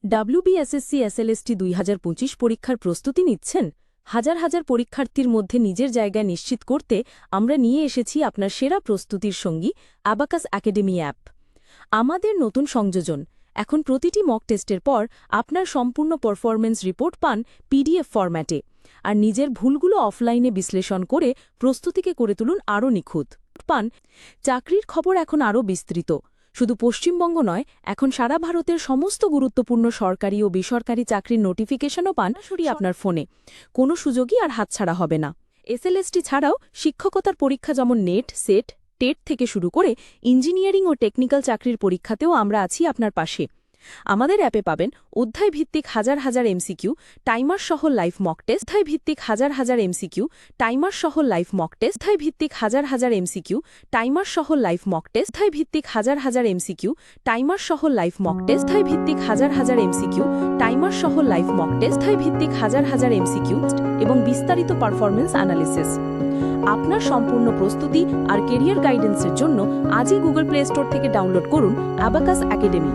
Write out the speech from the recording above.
WBSSC SLST 2025 পরীক্ষার প্রস্তুতি নিচ্ছেন? হাজার হাজার পরীক্ষার্থীর মধ্যে নিজের জায়গা নিশ্চিত করতে আমরা নিয়ে এসেছি আপনার সেরা প্রস্তুতির সঙ্গী অ্যাবাকাস একাডেমি অ্যাপ। আমাদের নতুন সংযোজন, এখন প্রতিটি মক টেস্টের পর আপনার সম্পূর্ণ পারফরম্যান্স রিপোর্ট পান PDF ফরম্যাটে, আর নিজের ভুলগুলো অফলাইনে বিশ্লেষণ করে প্রস্তুতিকে করে তুলুন আরও নিখুঁত। পান চাকরির খবর এখন আরও বিস্তৃত। শুধু পশ্চিমবঙ্গ নয়, এখন সারা ভারতের সমস্ত গুরুত্বপূর্ণ সরকারি ও বেসরকারি চাকরির নোটিফিকেশনও পান সরিয়ে আপনার ফোনে। কোনো সুযোগই আর হাতছাড়া হবে না। SLST ছাড়াও শিক্ষকতার পরীক্ষা যেমন নেট, সেট, টেট থেকে শুরু করে ইঞ্জিনিয়ারিং ও টেকনিক্যাল চাকরির পরীক্ষাতেও আমরা আছি আপনার পাশে। আমাদের অ্যাপে পাবেন অধ্যায়ভিত্তিক হাজার হাজার MCQ, টাইমার সহ লাইভ মক টেস্ট, অধ্যায়ভিত্তিক হাজার হাজার MCQ, টাইমার সহ লাইভ মক টেস্ট, অধ্যায়ভিত্তিক হাজার হাজার MCQ, টাইমার সহ লাইভ মক টেস্ট, অধ্যায়ভিত্তিক হাজার হাজার MCQ, টাইমার সহ লাইভ মক টেস্ট, অধ্যায়ভিত্তিক হাজার হাজার MCQ, টাইমার সহ লাইভ মক টেস্ট, অধ্যায়ভিত্তিক হাজার হাজার MCQ এবং বিস্তারিত পারফরম্যান্স অ্যানালিসিস। আপনার সম্পূর্ণ প্রস্তুতি আর কেরিয়ার গাইডেন্সের জন্য আজই গুগল প্লে স্টোর থেকে ডাউনলোড করুন অ্যাবাকাস একাডেমি।